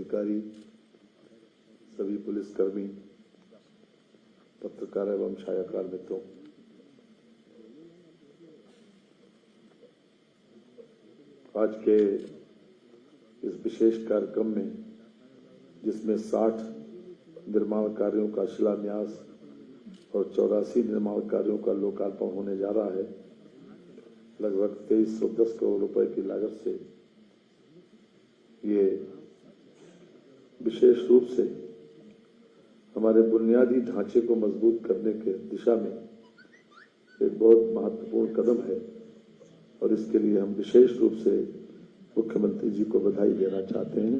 अधिकारी, सभी पुलिसकर्मी, पत्रकार एवं छायाकार मित्रों, आज के इस विशेष कार्यक्रम में जिसमें 60 निर्माण कार्यों का शिलान्यास और 84 निर्माण कार्यों का लोकार्पण होने जा रहा है, लगभग 2310 करोड़ रुपए की लागत से ये विशेष रूप से हमारे बुनियादी ढांचे को मजबूत करने के दिशा में एक बहुत महत्वपूर्ण कदम है और इसके लिए हम विशेष रूप से मुख्यमंत्री जी को बधाई देना चाहते हैं।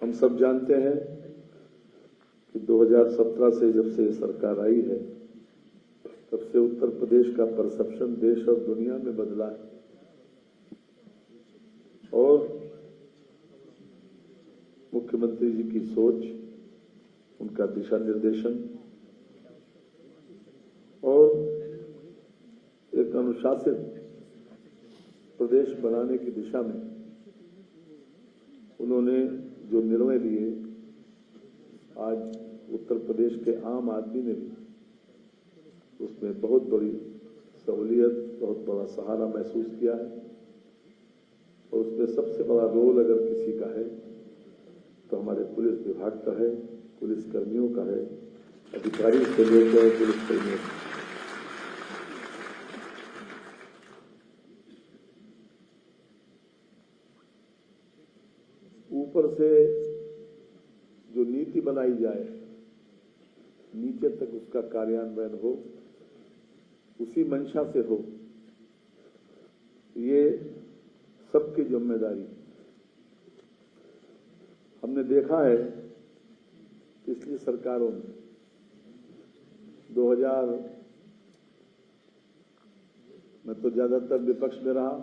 हम सब जानते हैं कि 2017 से जब से सरकार आई है तब से उत्तर प्रदेश का परसेप्शन देश और दुनिया में बदला है और मुख्यमंत्री जी की सोच, उनका दिशा निर्देशन और एक अनुशासित प्रदेश बनाने की दिशा में उन्होंने जो निर्णय लिए, आज उत्तर प्रदेश के आम आदमी ने भी उसमें बहुत बड़ी सहूलियत, बहुत बड़ा सहारा महसूस किया है और उसमें सबसे बड़ा रोल अगर किसी का है तो हमारे पुलिस विभाग का है, पुलिस कर्मियों का है, अधिकारी से लेकर पुलिस कर्मियों का। ऊपर से जो नीति बनाई जाए, नीचे तक उसका कार्यान्वयन हो, उसी मंशा से हो, ये सबकी जिम्मेदारी। हमने देखा है पिछली सरकारों में 2000 में तो ज्यादातर विपक्ष में रहा,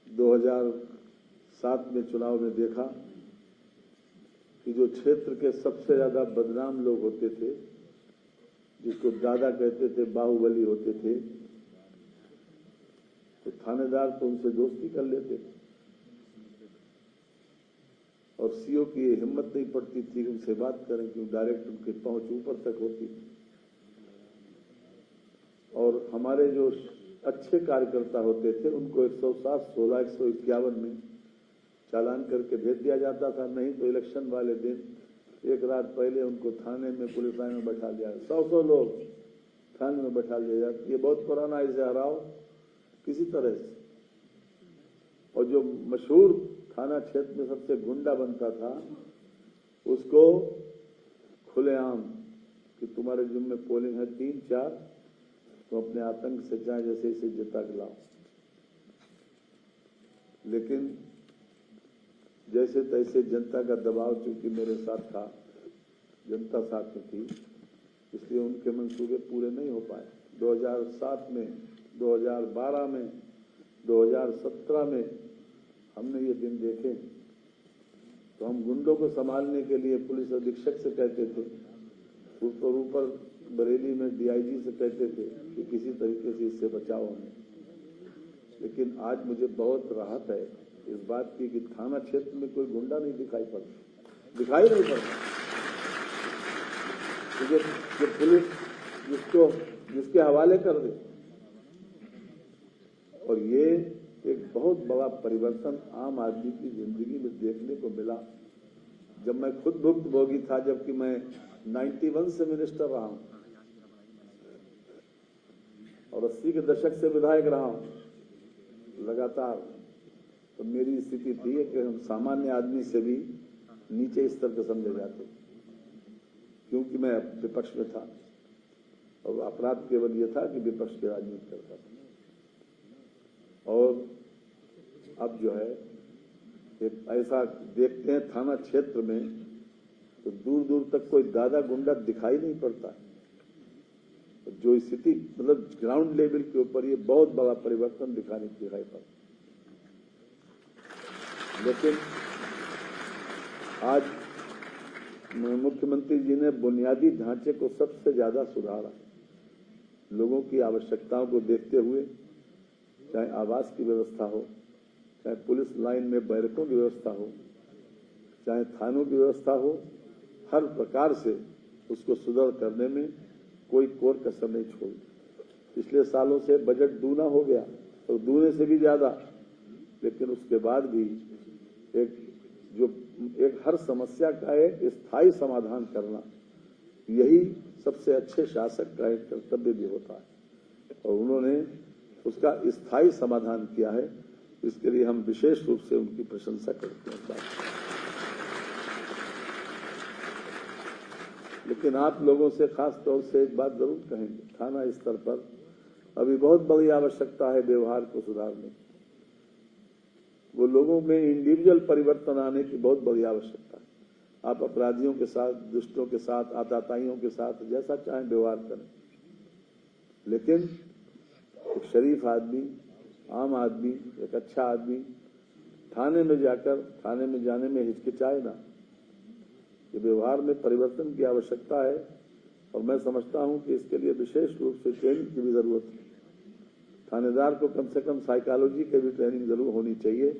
2007 में चुनाव में देखा कि जो क्षेत्र के सबसे ज्यादा बदनाम लोग होते थे, जिसको दादा कहते थे, बाहुबली होते थे, तो थानेदार तो उनसे दोस्ती कर लेते और सीओ की ये हिम्मत नहीं पड़ती थी उनसे बात करें, क्यों डायरेक्ट उनकी पहुंच ऊपर तक होती। और हमारे जो अच्छे कार्यकर्ता होते थे उनको 107, 16, 151 में चालान करके भेज दिया जाता था, नहीं तो इलेक्शन वाले दिन एक रात पहले उनको थाने में, पुलिस लाइन में बैठा दिया। 100 लोग थाने में बैठा दिया जाता। ये बहुत पुराना इसे हराओ किसी तरह से। और जो मशहूर थाना क्षेत्र में सबसे गुंडा बनता था, उसको खुलेआम कि तुम्हारे जिम्मे पोलिंग है 3-4, तो अपने आतंक से चाहे जैसे इसे जिता के लाओ। लेकिन जैसे तैसे जनता का दबाव चूंकि मेरे साथ था, जनता साथ में थी, इसलिए उनके मंसूबे पूरे नहीं हो पाए। 2007 में, 2012 में, 2017 में हमने ये दिन देखे तो हम गुंडों को संभालने के लिए पुलिस अधीक्षक से कहते थे, ऊपर बरेली में डीआईजी से कहते थे कि किसी तरीके से इससे बचाओ हमें। लेकिन आज मुझे बहुत राहत है इस बात की कि थाना क्षेत्र में कोई गुंडा नहीं दिखाई नहीं पड़ता। जो पुलिस जिसके हवाले कर दे। और ये एक बहुत बड़ा परिवर्तन आम आदमी की जिंदगी में देखने को मिला। जब मैं खुद भुक्तभोगी था, जबकि मैं 91 से मिनिस्टर रहा हूं और 80 के दशक से विधायक रहा हूं लगातार, तो मेरी स्थिति थी कि हम सामान्य आदमी से भी नीचे स्तर के समझे जाते, क्योंकि मैं विपक्ष में था और अपराध केवल यह था कि विपक्ष की राजनीति करता था। और अब जो है एक ऐसा देखते हैं थाना क्षेत्र में तो दूर दूर तक कोई दादा गुंडा दिखाई नहीं पड़ता। जो स्थिति मतलब ग्राउंड लेवल के ऊपर ये बहुत बड़ा परिवर्तन दिखाई पड़ता। लेकिन आज मुख्यमंत्री जी ने बुनियादी ढांचे को सबसे ज्यादा सुधारा। लोगों की आवश्यकताओं को देखते हुए, चाहे आवास की व्यवस्था हो, चाहे पुलिस लाइन में बैरकों की व्यवस्था हो, चाहे थानों की व्यवस्था हो, हर प्रकार से उसको सुदृढ़ करने में कोई कोर कसर नहीं छोड़ी। पिछले सालों से बजट दूना हो गया और दूने से भी ज्यादा, लेकिन उसके बाद भी एक हर समस्या का एक स्थायी समाधान करना, यही सबसे अच्छे शासक का एक कर्तव्य भी होता है और उन्होंने उसका स्थायी समाधान किया है। इसके लिए हम विशेष रूप से उनकी प्रशंसा करते हैं। लेकिन आप लोगों से खास तौर से एक बात जरूर कहेंगे, थाना स्तर पर अभी बहुत बड़ी आवश्यकता है व्यवहार को सुधारने की। वो लोगों में इंडिविजुअल परिवर्तन आने की बहुत बड़ी आवश्यकता है। आप अपराधियों के साथ, दुष्टों के साथ, आताताइयों के साथ जैसा चाहें व्यवहार करें, लेकिन एक शरीफ आदमी, आम आदमी, एक अच्छा आदमी थाने में जाने में हिचकिचाए ना। ये व्यवहार में परिवर्तन की आवश्यकता है और मैं समझता हूं कि इसके लिए विशेष रूप से ट्रेनिंग की भी जरूरत है। थानेदार को कम से कम साइकोलॉजी की भी ट्रेनिंग जरूर होनी चाहिए,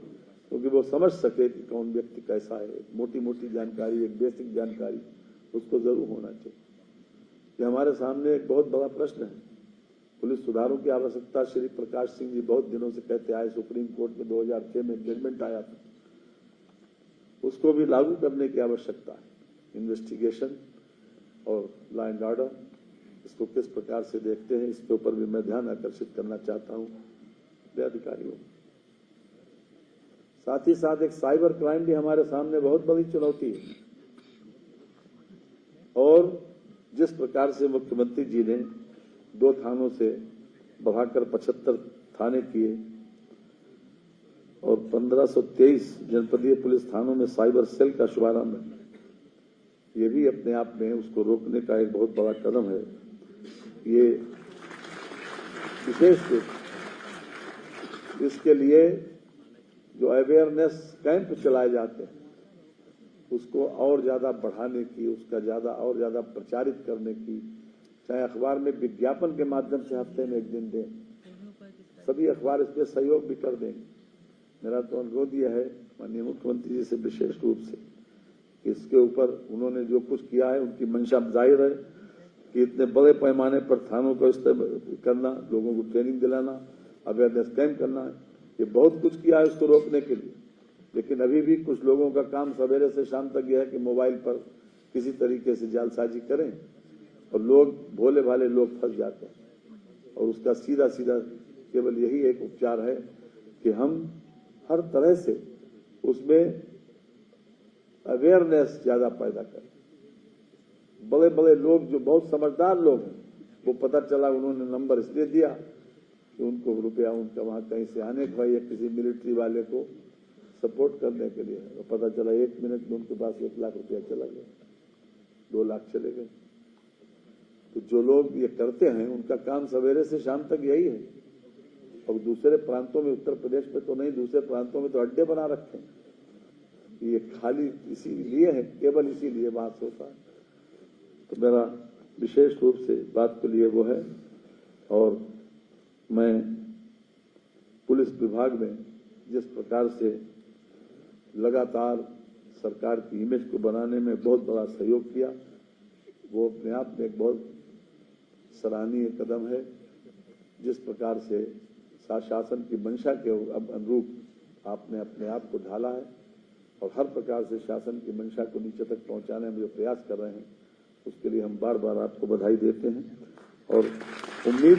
क्योंकि वो समझ सके कि कौन व्यक्ति कैसा है। मोटी जानकारी, एक बेसिक जानकारी उसको जरूर होना चाहिए। कि हमारे सामने एक बहुत बड़ा प्रश्न है, पुलिस सुधारों की आवश्यकता। श्री प्रकाश सिंह जी बहुत दिनों से कहते आए, सुप्रीम कोर्ट में 2006 में जजमेंट आया था, उसको भी लागू करने की आवश्यकता है। इन्वेस्टिगेशन और लॉ एंड ऑर्डर, इसको किस प्रकार से देखते हैं, इसके ऊपर भी मैं ध्यान आकर्षित करना चाहता हूं अधिकारियों। साथ ही साथ एक साइबर क्राइम भी हमारे सामने बहुत बड़ी चुनौती है और जिस प्रकार से मुख्यमंत्री जी ने 2 थानों से बढ़ाकर 75 थाने किए और 1523 जनपदीय पुलिस थानों में साइबर सेल का शुभारंभ है, ये भी अपने आप में उसको रोकने का एक बहुत बड़ा कदम है। ये विशेष रूप इसके लिए जो अवेयरनेस कैंप चलाए जाते हैं, उसको और ज्यादा बढ़ाने की, उसका और ज्यादा प्रचारित करने की, चाहे अखबार में विज्ञापन के माध्यम से हफ्ते में 1 दिन दें, सभी अखबार इसमें सहयोग भी कर देंगे। मेरा तो अनुरोध यह है माननीय मुख्यमंत्री जी से विशेष रूप से, इसके ऊपर उन्होंने जो कुछ किया है, उनकी मंशा जाहिर है कि इतने बड़े पैमाने पर थानों को इस्तेमाल करना, लोगों को ट्रेनिंग दिलाना, अवेयरनेस कैंप करना है, ये बहुत कुछ किया है उसको रोकने के लिए। लेकिन अभी भी कुछ लोगों का काम सवेरे से शाम तक यह है कि मोबाइल पर किसी तरीके से जालसाजी करें और लोग, भोले भाले लोग फंस जाते हैं। और उसका सीधा केवल यही एक उपचार है कि हम हर तरह से उसमें अवेयरनेस ज्यादा पैदा करें। बड़े लोग जो बहुत समझदार लोग हैं, वो पता चला उन्होंने नंबर इसलिए दिया कि उनको रुपया उनका वहां कहीं से आने का या किसी मिलिट्री वाले को सपोर्ट करने के लिए, तो पता चला 1 मिनट में उनके पास 1 लाख रुपया चला गया, 2 लाख चले गए। तो जो लोग ये करते हैं उनका काम सवेरे से शाम तक यही है। और दूसरे प्रांतों में, उत्तर प्रदेश में तो नहीं, दूसरे प्रांतों में तो अड्डे बना रखे हैं। ये खाली इसीलिए है, केवल इसीलिए बात होता है। तो मेरा विशेष रूप से बात के लिए वो है। और मैं पुलिस विभाग में जिस प्रकार से लगातार सरकार की इमेज को बनाने में बहुत बड़ा सहयोग किया, वो अपने आप में एक बहुत सराहनीय कदम है। जिस प्रकार से शासन की मंशा के अनुरूप आपने अपने आप को ढाला है और हर प्रकार से शासन की मंशा को नीचे तक पहुंचाने में जो प्रयास कर रहे हैं, उसके लिए हम बार बार आपको बधाई देते हैं और उम्मीद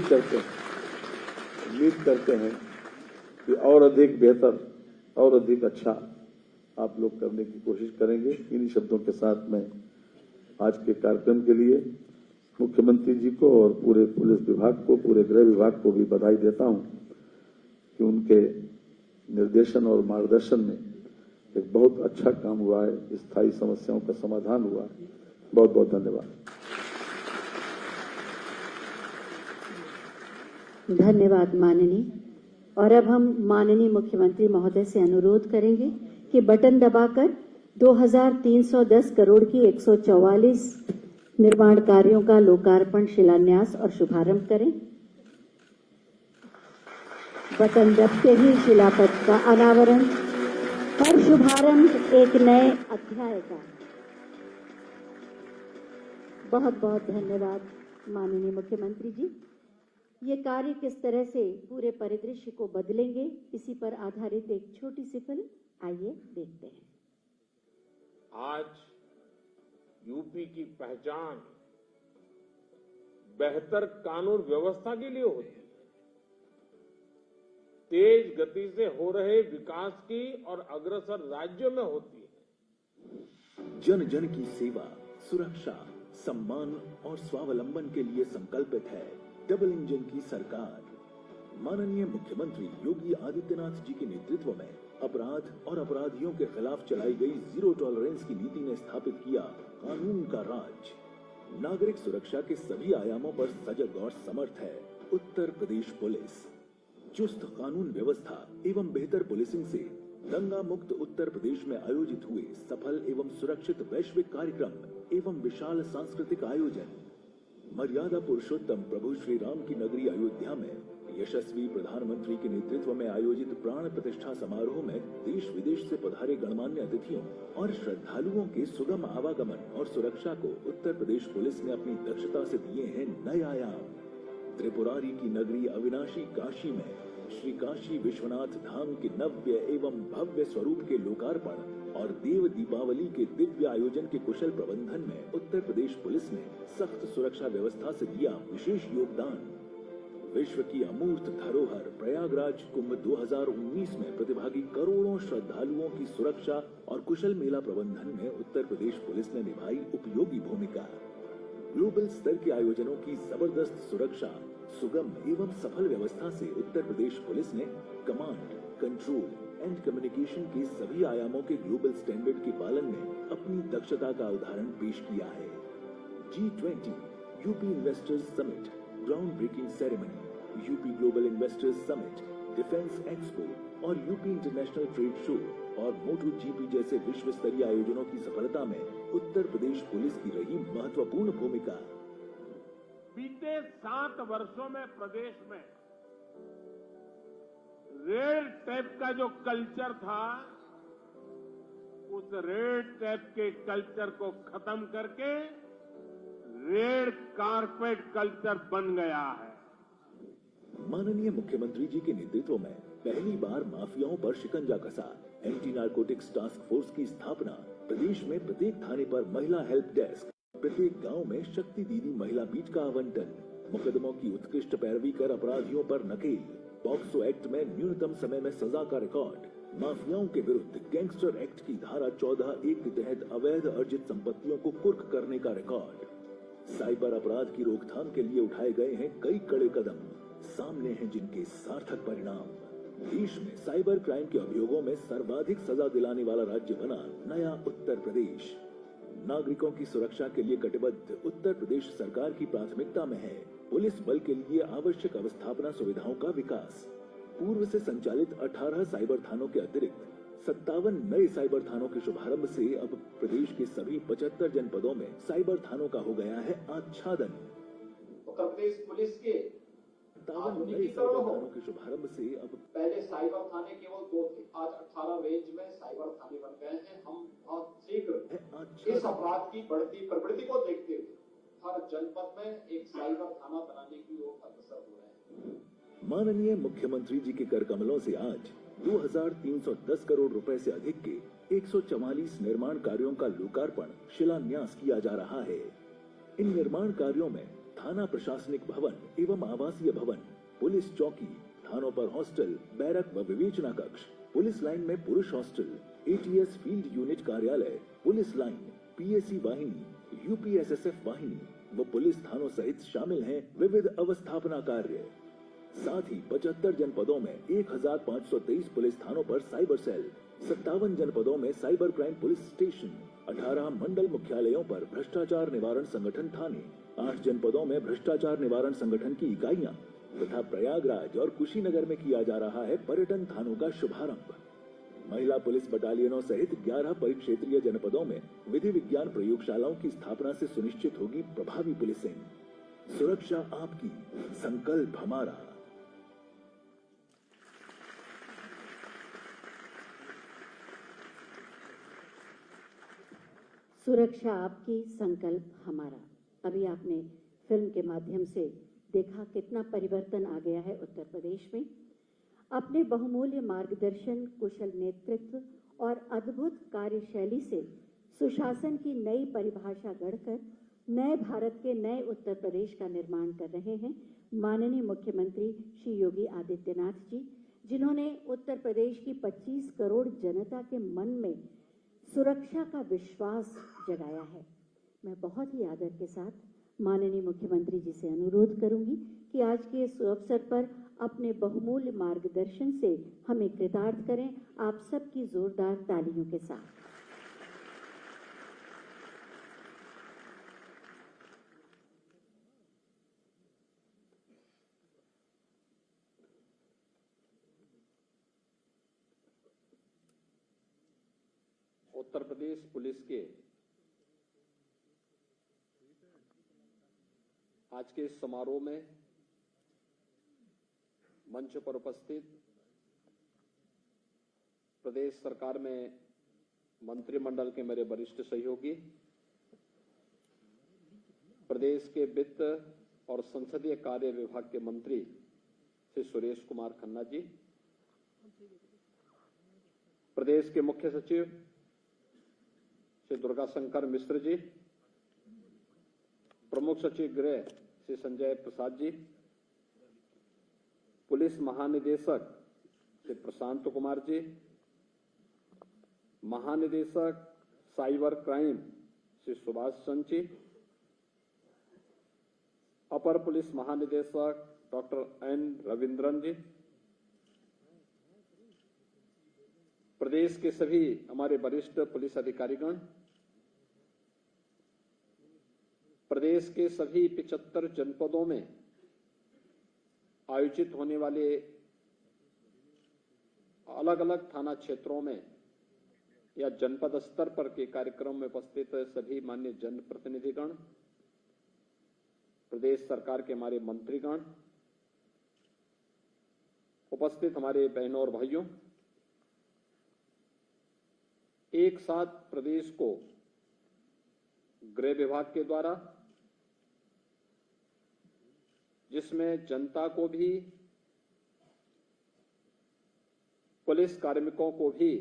करते हैं कि और अधिक बेहतर और अधिक अच्छा आप लोग करने की कोशिश करेंगे। इन्हीं शब्दों के साथ मैं आज के कार्यक्रम के लिए मुख्यमंत्री जी को और पूरे पुलिस विभाग को, पूरे गृह विभाग को भी बधाई देता हूं कि उनके निर्देशन और मार्गदर्शन में एक बहुत अच्छा काम हुआ है, स्थायी समस्याओं का समाधान हुआ है। बहुत बहुत धन्यवाद। धन्यवाद माननीय। और अब हम माननीय मुख्यमंत्री महोदय से अनुरोध करेंगे कि बटन दबाकर 2310 करोड़ की 144 निर्माण कार्यों का लोकार्पण, शिलान्यास और शुभारंभ करें। बटन दबते ही शिलापत्र का अनावरण और शुभारंभ एक नए अध्याय का। बहुत बहुत धन्यवाद माननीय मुख्यमंत्री जी। ये कार्य किस तरह से पूरे परिदृश्य को बदलेंगे, इसी पर आधारित एक छोटी सी फिल्म आइए देखते हैं। आज यूपी की पहचान बेहतर कानून व्यवस्था के लिए होती है। तेज गति से हो रहे विकास की और अग्रसर राज्यों में होती है। जन जन की सेवा, सुरक्षा, सम्मान और स्वावलंबन के लिए संकल्पित है डबल इंजन की सरकार। माननीय मुख्यमंत्री योगी आदित्यनाथ जी के नेतृत्व में अपराध और अपराधियों के खिलाफ चलाई गई जीरो टॉलरेंस की नीति ने स्थापित किया कानून का राज। नागरिक सुरक्षा के सभी आयामों पर सजग और समर्थ है उत्तर प्रदेश पुलिस। चुस्त कानून व्यवस्था एवं बेहतर पुलिसिंग से दंगा मुक्त उत्तर प्रदेश में आयोजित हुए सफल एवं सुरक्षित वैश्विक कार्यक्रम एवं विशाल सांस्कृतिक आयोजन, मर्यादा पुरुषोत्तम प्रभु श्री राम की नगरी अयोध्या में यशस्वी प्रधानमंत्री के नेतृत्व में आयोजित प्राण प्रतिष्ठा समारोह में देश विदेश से पधारे गणमान्य अतिथियों और श्रद्धालुओं के सुगम आवागमन और सुरक्षा को उत्तर प्रदेश पुलिस ने अपनी दक्षता से दिए हैं नए आयाम। त्रिपुरारी की नगरी अविनाशी काशी में श्री काशी विश्वनाथ धाम के नव्य एवं भव्य स्वरूप के लोकार्पण और देव दीपावली के दिव्य आयोजन के कुशल प्रबंधन में उत्तर प्रदेश पुलिस ने सख्त सुरक्षा व्यवस्था से दिया विशेष योगदान। विश्व की अमूर्त धरोहर प्रयागराज कुंभ 2019 में प्रतिभागी करोड़ों श्रद्धालुओं की सुरक्षा और कुशल मेला प्रबंधन में उत्तर प्रदेश पुलिस ने निभाई उपयोगी भूमिका। ग्लोबल स्तर के आयोजनों की जबरदस्त सुरक्षा, सुगम एवं सफल व्यवस्था से उत्तर प्रदेश पुलिस ने कमांड, कंट्रोल एंड कम्युनिकेशन के सभी आयामों के ग्लोबल स्टैंडर्ड के पालन में अपनी दक्षता का उदाहरण पेश किया है। G20 UP investors summit, ground breaking ceremony, UP global investors summit, defence expo और यूपी इंटरनेशनल ट्रेड शो और मोटो जीपी जैसे विश्व स्तरीय आयोजनों की सफलता में उत्तर प्रदेश पुलिस की रही महत्वपूर्ण भूमिका। बीते 7 वर्षों में प्रदेश में रेड टेप का जो कल्चर था, उस रेड टेप के कल्चर को खत्म करके रेड कारपेट कल्चर बन गया है। माननीय मुख्यमंत्री जी के नेतृत्व में पहली बार माफियाओं पर शिकंजा कसा। एंटी नारकोटिक्स टास्क फोर्स की स्थापना, प्रदेश में प्रत्येक थाने पर महिला हेल्प डेस्क, प्रत्येक गांव में शक्ति दीदी महिला बीट का आवंटन, मुकदमों की उत्कृष्ट पैरवी कर अपराधियों पर नकेल, पॉक्सो एक्ट में न्यूनतम समय में सजा का रिकॉर्ड, माफियाओं के विरुद्ध गैंगस्टर एक्ट की धारा 14(1) के तहत अवैध अर्जित संपत्तियों को कुर्क करने का रिकॉर्ड। साइबर अपराध की रोकथाम के लिए उठाए गए हैं कई कड़े कदम, सामने हैं जिनके सार्थक परिणाम। देश में साइबर क्राइम के अभियोगों में सर्वाधिक सजा दिलाने वाला राज्य बना नया उत्तर प्रदेश। नागरिकों की सुरक्षा के लिए कटिबद्ध उत्तर प्रदेश सरकार की प्राथमिकता में है पुलिस बल के लिए आवश्यक अवस्थापना सुविधाओं का विकास। पूर्व से संचालित 18 साइबर थानों के अतिरिक्त 57 नए साइबर थानों के शुभारंभ से अब प्रदेश के सभी 75 जनपदों में साइबर थानों का हो गया है आच्छादन। उत्तर प्रदेश पुलिस के 57 नए साइबर थानों के शुभारंभ से अब पहले साइबर थाने केवल 2 थे, आज 18 रेंज में साइबर थाने बन गए हैं। हम बहुत शीघ्र इस अपराध की बढ़ती प्रवृत्ति को देखते हुए हर जनपद में एक साइबर थाना बनाने की ओर अग्रसर हो रहे हैं। माननीय मुख्यमंत्री जी के कर कमलों से आज 2310 करोड़ रुपए से अधिक के 144 निर्माण कार्यों का लोकार्पण, शिलान्यास किया जा रहा है। इन निर्माण कार्यों में थाना प्रशासनिक भवन एवं आवासीय भवन, पुलिस चौकी, थानों पर हॉस्टल, बैरक व विवेचना कक्ष, पुलिस लाइन में पुरुष हॉस्टल, एटीएस फील्ड यूनिट कार्यालय, पुलिस लाइन, पीएसी वाहिनी, यूपीएसएसएफ वाहिनी व पुलिस थानों सहित शामिल हैं विविध अवस्थापना कार्य। साथ ही 75 जनपदों में 1523 पुलिस थानों पर साइबर सेल, 57 जनपदों में साइबर क्राइम पुलिस स्टेशन, 18 मंडल मुख्यालयों पर भ्रष्टाचार निवारण संगठन थाने, 8 जनपदों में भ्रष्टाचार निवारण संगठन की इकाइयां तथा प्रयागराज और कुशीनगर में किया जा रहा है पर्यटन थानों का शुभारंभ। महिला पुलिस बटालियनों सहित 11 परिक्षेत्रीय जनपदों में विधि विज्ञान प्रयोगशालाओं की स्थापना से सुनिश्चित होगी प्रभावी पुलिसिंग। सुरक्षा आपकी, संकल्प हमारा। सुरक्षा आपकी, संकल्प हमारा। अभी आपने फिल्म के माध्यम से देखा कितना परिवर्तन आ गया है उत्तर प्रदेश में। अपने बहुमूल्य मार्गदर्शन, कुशल नेतृत्व और अद्भुत कार्यशैली से सुशासन की नई परिभाषा गढ़कर नए भारत के नए उत्तर प्रदेश का निर्माण कर रहे हैं माननीय मुख्यमंत्री श्री योगी आदित्यनाथ जी, जिन्होंने उत्तर प्रदेश की 25 करोड़ जनता के मन में सुरक्षा का विश्वास जगाया है। मैं बहुत ही आदर के साथ माननीय मुख्यमंत्री जी से अनुरोध करूंगी कि आज के इस अवसर पर अपने बहुमूल्य मार्गदर्शन से हमें कृतार्थ करें, आप सबकी जोरदार तालियों के साथ। उत्तर प्रदेश पुलिस के आज के इस समारोह में मंच पर उपस्थित प्रदेश सरकार में मंत्रिमंडल के मेरे वरिष्ठ सहयोगी, प्रदेश के वित्त और संसदीय कार्य विभाग के मंत्री श्री सुरेश कुमार खन्ना जी, प्रदेश के मुख्य सचिव श्री दुर्गा शंकर मिश्र जी, प्रमुख सचिव गृह श्री संजय प्रसाद जी, पुलिस महानिदेशक श्री प्रशांत कुमार जी, महानिदेशक साइबर क्राइम श्री सुभाष चंद्र जी, अपर पुलिस महानिदेशक डॉक्टर एन रविंद्रन जी, प्रदेश के सभी हमारे वरिष्ठ पुलिस अधिकारीगण, प्रदेश के सभी 75 जनपदों में आयोजित होने वाले अलग अलग थाना क्षेत्रों में या जनपद स्तर पर के कार्यक्रम में उपस्थित सभी माननीय जनप्रतिनिधिगण, प्रदेश सरकार के हमारे मंत्रीगण, उपस्थित हमारे बहनों और भाइयों, एक साथ प्रदेश को गृह विभाग के द्वारा, जिसमें जनता को भी, पुलिस कार्मिकों को भी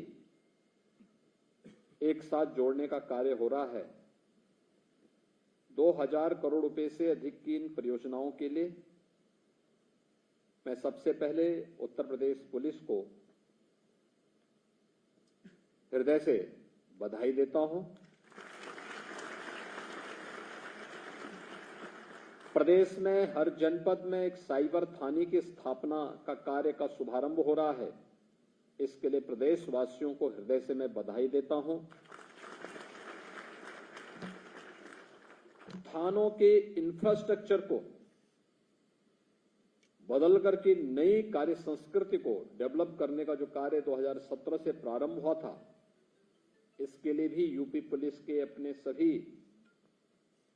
एक साथ जोड़ने का कार्य हो रहा है। 2000 करोड़ रुपए से अधिक की इन परियोजनाओं के लिए मैं सबसे पहले उत्तर प्रदेश पुलिस को हृदय से बधाई देता हूं। प्रदेश में हर जनपद में एक साइबर थाने की स्थापना का कार्य का शुभारंभ हो रहा है। इसके लिए प्रदेशवासियों को हृदय से मैं बधाई देता हूं। थानों के इंफ्रास्ट्रक्चर को बदल करके नई कार्य संस्कृति को डेवलप करने का जो कार्य 2017 से प्रारंभ हुआ था, इसके लिए भी यूपी पुलिस के अपने सभी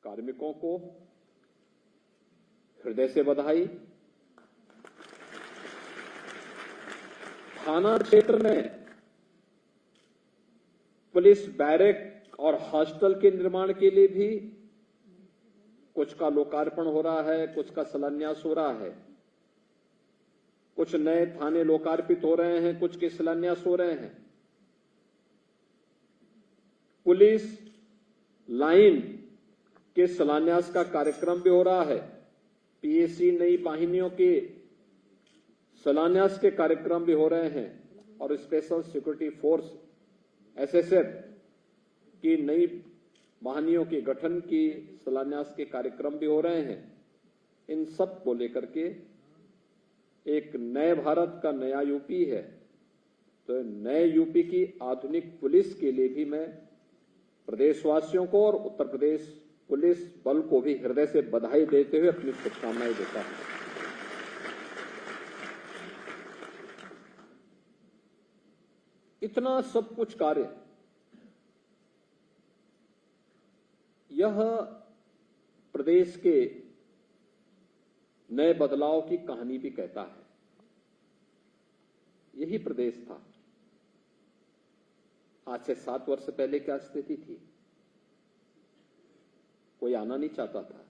कार्मिकों को हृदय से बधाई। थाना क्षेत्र में पुलिस बैरक और हॉस्टल के निर्माण के लिए भी कुछ का लोकार्पण हो रहा है, कुछ का शिलान्यास हो रहा है, कुछ नए थाने लोकार्पित हो रहे हैं, कुछ के शिलान्यास हो रहे हैं। पुलिस लाइन के शिलान्यास का कार्यक्रम भी हो रहा है। पीएसी नई वाहिनियों के शिलान्यास के कार्यक्रम भी हो रहे हैं और स्पेशल सिक्योरिटी फोर्स एसएसएफ की नई वाहिनियों के गठन की शिलान्यास के कार्यक्रम भी हो रहे हैं। इन सब को लेकर के एक नए भारत का नया यूपी है, तो नए यूपी की आधुनिक पुलिस के लिए भी मैं प्रदेशवासियों को और उत्तर प्रदेश पुलिस बल को भी हृदय से बधाई देते हुए अपनी शुभकामनाएं देता हूं। इतना सब कुछ कार्य यह प्रदेश के नए बदलाव की कहानी भी कहता है। यही प्रदेश था। आज से 7 वर्ष पहले क्या स्थिति थी? कोई आना नहीं चाहता था।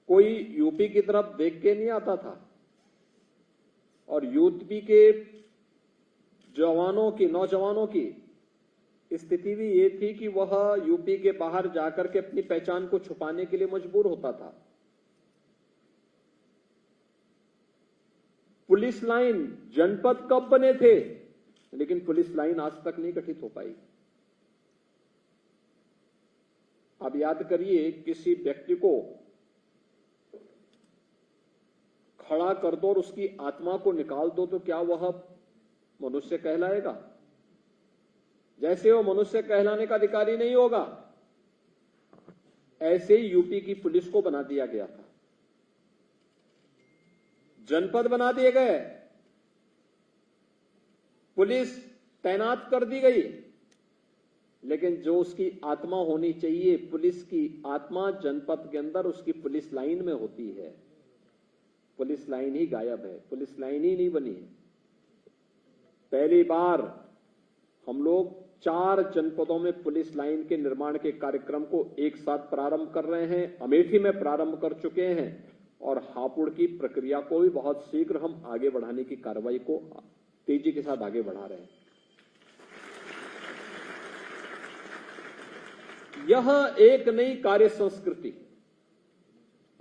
कोई यूपी की तरफ देख के नहीं आता था। और यूपी के नौजवानों की स्थिति भी ये थी कि वह यूपी के बाहर जाकर के अपनी पहचान को छुपाने के लिए मजबूर होता था। पुलिस लाइन जनपद कब बने थे, लेकिन पुलिस लाइन आज तक नहीं गठित हो पाई। अब याद करिए, किसी व्यक्ति को खड़ा कर दो और उसकी आत्मा को निकाल दो तो क्या वह मनुष्य कहलाएगा? जैसे वो मनुष्य कहलाने का अधिकारी नहीं होगा, ऐसे ही यूपी की पुलिस को बना दिया गया था। जनपद बना दिए गए, पुलिस तैनात कर दी गई, लेकिन जो उसकी आत्मा होनी चाहिए, पुलिस की आत्मा जनपद के अंदर उसकी पुलिस लाइन में होती है। पुलिस लाइन ही गायब है, पुलिस लाइन ही नहीं बनी है। पहली बार हम लोग 4 जनपदों में पुलिस लाइन के निर्माण के कार्यक्रम को एक साथ प्रारंभ कर रहे हैं। अमेठी में प्रारंभ कर चुके हैं और हापुड़ की प्रक्रिया को भी बहुत शीघ्र हम आगे बढ़ाने की कार्रवाई को तेजी के साथ आगे बढ़ा रहे हैं। यह एक नई कार्य संस्कृति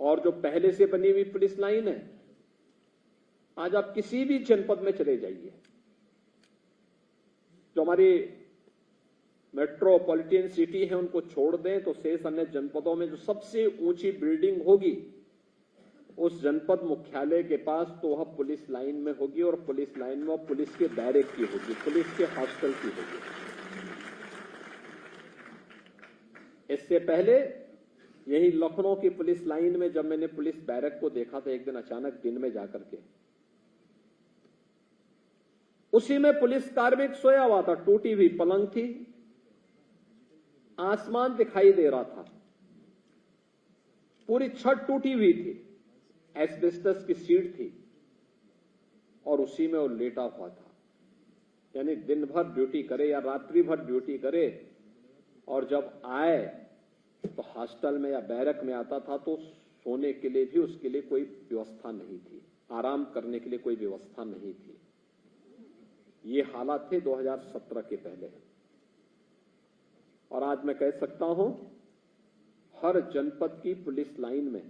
और जो पहले से बनी हुई पुलिस लाइन है, आज आप किसी भी जनपद में चले जाइए, जो हमारी मेट्रोपॉलिटन सिटी है उनको छोड़ दें तो शेष अन्य जनपदों में जो सबसे ऊंची बिल्डिंग होगी उस जनपद मुख्यालय के पास तो वह पुलिस लाइन में होगी, और पुलिस लाइन में वह पुलिस के बैरक की होगी, पुलिस के हॉस्टल की होगी। इससे पहले यही लखनऊ की पुलिस लाइन में जब मैंने पुलिस बैरक को देखा था एक दिन अचानक दिन में जाकर के, उसी में पुलिस कार्मिक सोया हुआ था, टूटी हुई पलंग थी, आसमान दिखाई दे रहा था, पूरी छत टूटी हुई थी, एस्बेस्टस की सीट थी और उसी में वो लेटा हुआ था। यानी दिन भर ड्यूटी करे या रात्रि भर ड्यूटी करे और जब आए तो हॉस्टल में या बैरक में आता था तो सोने के लिए भी उसके लिए कोई व्यवस्था नहीं थी, आराम करने के लिए कोई व्यवस्था नहीं थी। ये हालात थे 2017 के पहले। और आज मैं कह सकता हूं, हर जनपद की पुलिस लाइन में,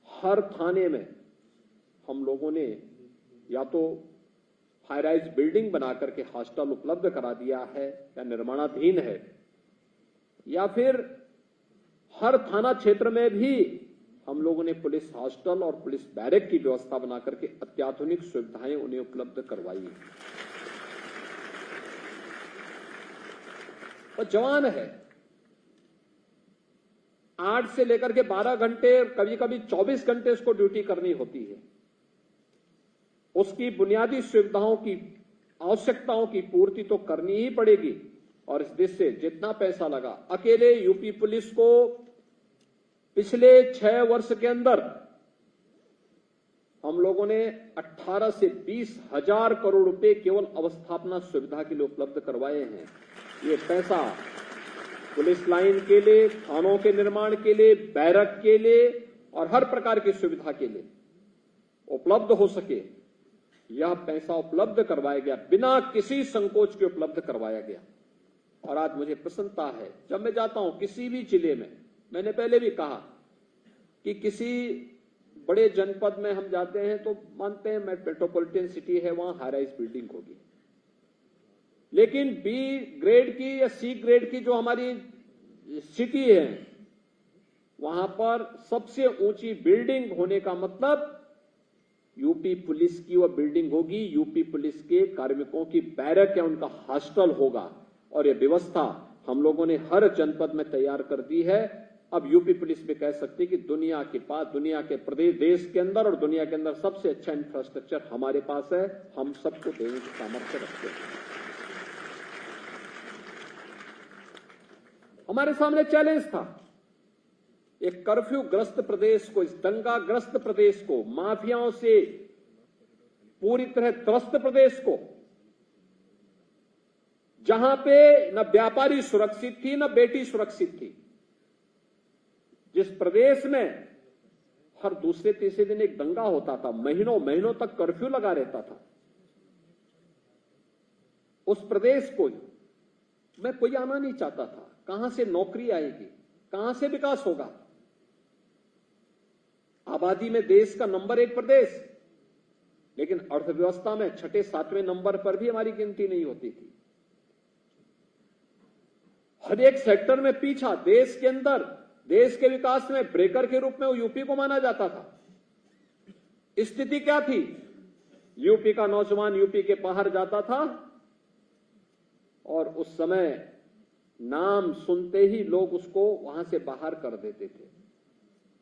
हर थाने में हम लोगों ने या तो हाई राइज बिल्डिंग बनाकर के हॉस्टल उपलब्ध करा दिया है या निर्माणाधीन है, या फिर हर थाना क्षेत्र में भी हम लोगों ने पुलिस हॉस्टल और पुलिस बैरक की व्यवस्था बनाकर के अत्याधुनिक सुविधाएं उन्हें उपलब्ध करवाई है। और जवान है, 8 से लेकर के 12 घंटे, कभी कभी 24 घंटे उसको ड्यूटी करनी होती है। उसकी बुनियादी सुविधाओं की, आवश्यकताओं की पूर्ति तो करनी ही पड़ेगी। और इस देश से जितना पैसा लगा, अकेले यूपी पुलिस को पिछले 6 वर्ष के अंदर हम लोगों ने 18 से 20 हजार करोड़ रुपए केवल अवस्थापना सुविधा के लिए उपलब्ध करवाए हैं। ये पैसा पुलिस लाइन के लिए, थानों के निर्माण के लिए, बैरक के लिए और हर प्रकार की सुविधा के लिए उपलब्ध हो सके, यह पैसा उपलब्ध करवाया गया, बिना किसी संकोच के उपलब्ध करवाया गया। और आज मुझे प्रसन्नता है, जब मैं जाता हूं किसी भी जिले में, मैंने पहले भी कहा कि किसी बड़े जनपद में हम जाते हैं तो मानते हैं मेट्रोपॉलिटन सिटी है, वहां हाई राइज बिल्डिंग होगी, लेकिन बी ग्रेड की या सी ग्रेड की जो हमारी सिटी है, वहां पर सबसे ऊंची बिल्डिंग होने का मतलब यूपी पुलिस की वह बिल्डिंग होगी, यूपी पुलिस के कार्मिकों की बैरक या उनका हॉस्टल होगा। और यह व्यवस्था हम लोगों ने हर जनपद में तैयार कर दी है। अब यूपी पुलिस भी कह सकती है कि दुनिया के पास, दुनिया के प्रदेश, देश के अंदर और दुनिया के अंदर सबसे अच्छा इंफ्रास्ट्रक्चर हमारे पास है, हम सबको देने की सामर्थ्य रखते हैं। हमारे सामने चैलेंज था, एक कर्फ्यू ग्रस्त प्रदेश को, इस दंगा ग्रस्त प्रदेश को, माफियाओं से पूरी तरह त्रस्त प्रदेश को जहां पे न व्यापारी सुरक्षित थी न बेटी सुरक्षित थी, जिस प्रदेश में हर दूसरे तीसरे दिन एक दंगा होता था, महीनों महीनों तक कर्फ्यू लगा रहता था, उस प्रदेश को मैं कोई आना नहीं चाहता था। कहां से नौकरी आएगी, कहां से विकास होगा? आबादी में देश का नंबर 1 प्रदेश, लेकिन अर्थव्यवस्था में 6, 7वें नंबर पर भी हमारी गिनती नहीं होती थी। हर एक सेक्टर में पीछा, देश के अंदर देश के विकास में ब्रेकर के रूप में यूपी को माना जाता था। स्थिति क्या थी? यूपी का नौजवान यूपी के बाहर जाता था और उस समय नाम सुनते ही लोग उसको वहां से बाहर कर देते थे,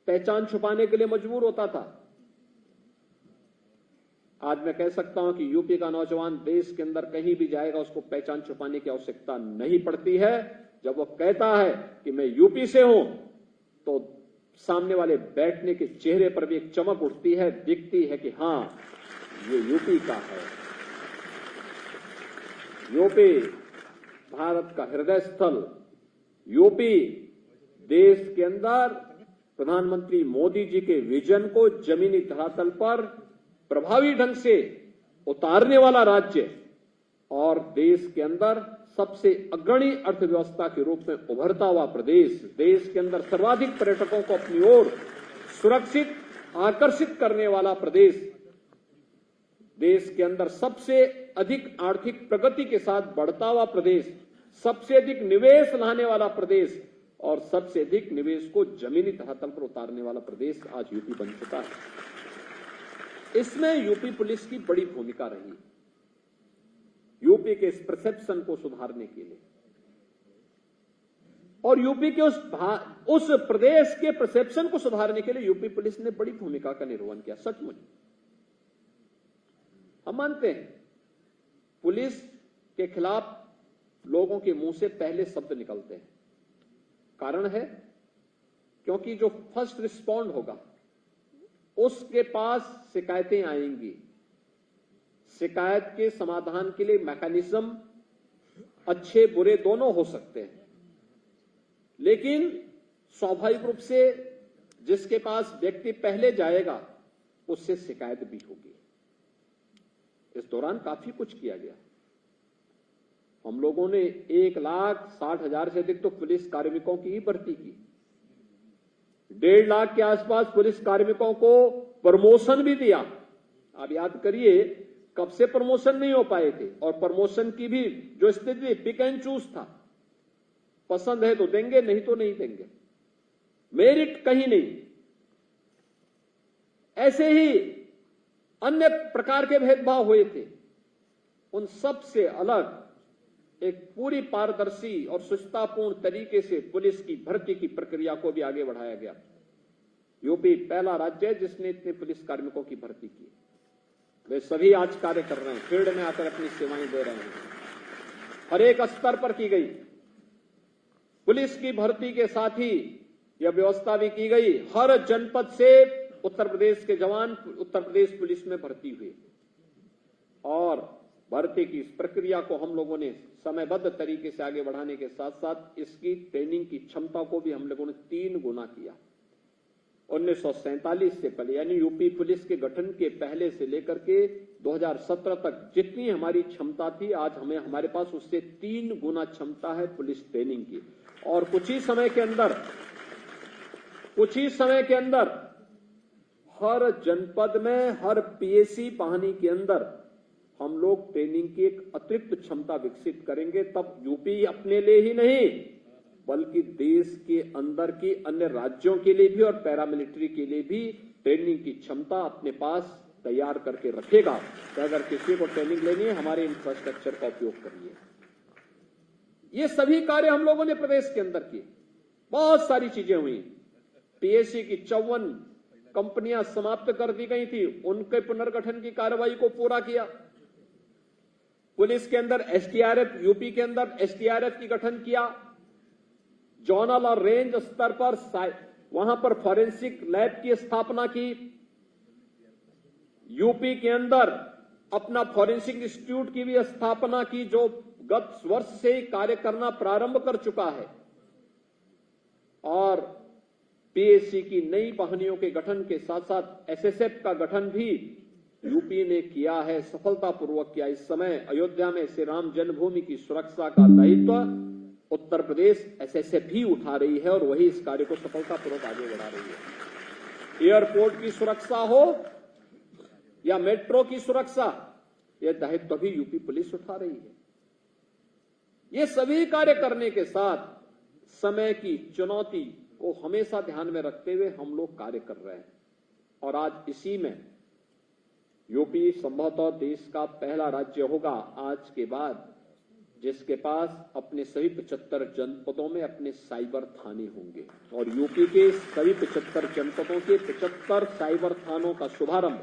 पहचान छुपाने के लिए मजबूर होता था। आज मैं कह सकता हूं कि यूपी का नौजवान देश के अंदर कहीं भी जाएगा, उसको पहचान छुपाने की आवश्यकता नहीं पड़ती है। जब वो कहता है कि मैं यूपी से हूं, तो सामने वाले बैठने के चेहरे पर भी एक चमक उठती है, दिखती है कि हां, ये यूपी का है। यूपी भारत का हृदय स्थल, यूपी देश के अंदर प्रधानमंत्री मोदी जी के विजन को जमीनी धरातल पर प्रभावी ढंग से उतारने वाला राज्य और देश के अंदर सबसे अग्रणी अर्थव्यवस्था के रूप में उभरता हुआ प्रदेश, देश के अंदर सर्वाधिक पर्यटकों को अपनी ओर सुरक्षित आकर्षित करने वाला प्रदेश, देश के अंदर सबसे अधिक आर्थिक प्रगति के साथ बढ़ता हुआ प्रदेश, सबसे अधिक निवेश लाने वाला प्रदेश और सबसे अधिक निवेश को जमीनी धरातल पर उतारने वाला प्रदेश आज यूपी बन चुका है। इसमें यूपी पुलिस की बड़ी भूमिका रही, यूपी के इस परसेप्शन को सुधारने के लिए, और यूपी के उस प्रदेश के परसेप्शन को सुधारने के लिए यूपी पुलिस ने बड़ी भूमिका का निर्वहन किया। सचमुच हम मानते हैं, पुलिस के खिलाफ लोगों के मुंह से पहले शब्द निकलते हैं। कारण है क्योंकि जो फर्स्ट रिस्पॉन्ड होगा उसके पास शिकायतें आएंगी, शिकायत के समाधान के लिए मैकेनिज्म अच्छे बुरे दोनों हो सकते हैं, लेकिन स्वाभाविक रूप से जिसके पास व्यक्ति पहले जाएगा उससे शिकायत भी होगी। इस दौरान काफी कुछ किया गया। हम लोगों ने 1,60,000 से अधिक तो पुलिस कार्मिकों की ही भर्ती की, 1.5 लाख के आसपास पुलिस कार्मिकों को प्रमोशन भी दिया। आप याद करिए कब से प्रमोशन नहीं हो पाए थे, और प्रमोशन की भी जो स्थिति पिक एंड चूज था, पसंद है तो देंगे, नहीं तो नहीं देंगे, मेरिट कहीं नहीं। ऐसे ही अन्य प्रकार के भेदभाव हुए थे, उन सब से अलग एक पूरी पारदर्शी और सुचितापूर्ण तरीके से पुलिस की भर्ती की प्रक्रिया को भी आगे बढ़ाया गया। यूपी पहला राज्य है जिसने इतने पुलिस कार्मिकों की भर्ती की। वे सभी आज कार्य कर रहे हैं, फील्ड में आकर अपनी सेवाएं दे रहे हैं, हर एक स्तर पर की गई। पुलिस की भर्ती के साथ ही यह व्यवस्था भी की गई, हर जनपद से उत्तर प्रदेश के जवान उत्तर प्रदेश पुलिस में भर्ती हुए, और भर्ती की इस प्रक्रिया को हम लोगों ने समयबद्ध तरीके से आगे बढ़ाने के साथ साथ इसकी ट्रेनिंग की क्षमता को भी हम लोगों ने 3 गुना किया। 1947 से पहले यानी यूपी पुलिस के गठन के पहले से लेकर के 2017 तक जितनी हमारी क्षमता थी, आज हमारे पास उससे 3 गुना क्षमता है पुलिस ट्रेनिंग की। और कुछ ही समय के अंदर हर जनपद में, हर पीएसी पाहनी के अंदर हम लोग ट्रेनिंग की एक अतिरिक्त क्षमता विकसित करेंगे। तब यूपी अपने लिए ही नहीं बल्कि देश के अंदर की अन्य राज्यों के लिए भी और पैरामिलिट्री के लिए भी ट्रेनिंग की क्षमता अपने पास तैयार करके रखेगा। तो अगर किसी को ट्रेनिंग लेनी है, हमारे इंफ्रास्ट्रक्चर का उपयोग करिए। ये सभी कार्य हम लोगों ने प्रदेश के अंदर किए। बहुत सारी चीजें हुई। पीएससी की 54 कंपनियां समाप्त कर दी गई थी, उनके पुनर्गठन की कार्रवाई को पूरा किया। पुलिस के अंदर एसडीआरएफ, यूपी के अंदर एसडीआरएफ की गठन किया। जोनल और रेंज स्तर पर वहां पर फॉरेंसिक लैब की स्थापना की। यूपी के अंदर अपना फॉरेंसिक इंस्टीट्यूट की भी स्थापना की, जो गत वर्ष से ही कार्य करना प्रारंभ कर चुका है और पीएसी की नई वाहिनियों के गठन के साथ साथ एसएसएफ का गठन भी यूपी ने किया है, सफलतापूर्वक किया। इस समय अयोध्या में श्री राम जन्मभूमि की सुरक्षा का दायित्व उत्तर प्रदेश एसएसएफ ही उठा रही है और वही इस कार्य को सफलतापूर्वक आगे बढ़ा रही है। एयरपोर्ट की सुरक्षा हो या मेट्रो की सुरक्षा, यह दायित्व भी यूपी पुलिस उठा रही है। ये सभी कार्य करने के साथ समय की चुनौती को हमेशा ध्यान में रखते हुए हम लोग कार्य कर रहे हैं और आज इसी में यूपी संभवतः देश का पहला राज्य होगा आज के बाद जिसके पास अपने सभी 75 जनपदों में अपने साइबर थाने होंगे और यूपी के सभी 75 जनपदों के 75 साइबर थानों का शुभारंभ,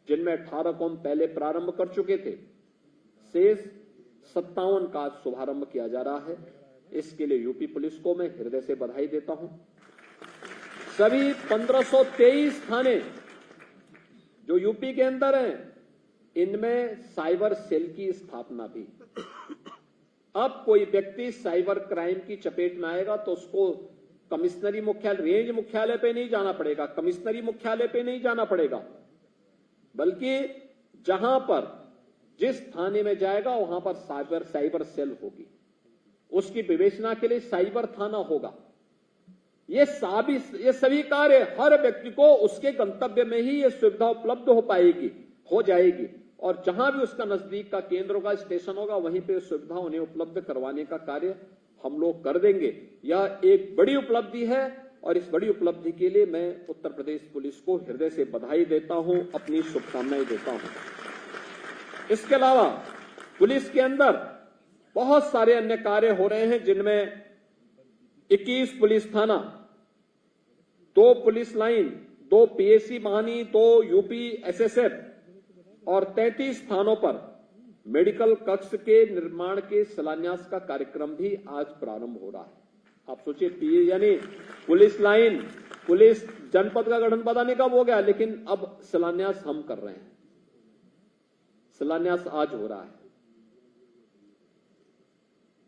जिनमें 18 को हम पहले प्रारंभ कर चुके थे, शेष 57 का शुभारंभ किया जा रहा है। इसके लिए यूपी पुलिस को मैं हृदय से बधाई देता हूं। सभी 1523 थाने जो यूपी के अंदर हैं, इनमें साइबर सेल की स्थापना भी। अब कोई व्यक्ति साइबर क्राइम की चपेट में आएगा तो उसको कमिश्नरी मुख्यालय, रेंज मुख्यालय पे नहीं जाना पड़ेगा, कमिश्नरी मुख्यालय पे नहीं जाना पड़ेगा, बल्कि जहां पर जिस थाने में जाएगा वहां पर साइबर सेल होगी, उसकी विवेचना के लिए साइबर थाना होगा। ये सभी कार्य हर व्यक्ति को उसके गंतव्य में ही ये सुविधा उपलब्ध हो जाएगी और जहां भी उसका नजदीक का केंद्र होगा, स्टेशन होगा, वहीं पे सुविधा उन्हें उपलब्ध करवाने का कार्य हम लोग कर देंगे। यह एक बड़ी उपलब्धि है और इस बड़ी उपलब्धि के लिए मैं उत्तर प्रदेश पुलिस को हृदय से बधाई देता हूं, अपनी शुभकामनाएं देता हूं। इसके अलावा पुलिस के अंदर बहुत सारे अन्य कार्य हो रहे हैं, जिनमें 21 पुलिस थाना, 2 पुलिस लाइन, 2 पीएसी वाहिनी, 2 यूपी एसएसएफ और 33 स्थानों पर मेडिकल कक्ष के निर्माण के शिलान्यास का कार्यक्रम भी आज प्रारंभ हो रहा है। आप सोचिए, यानी पुलिस लाइन, पुलिस जनपद का गठन पता नहीं कब हो गया, लेकिन अब शिलान्यास हम कर रहे हैं। शिलान्यास आज हो रहा है।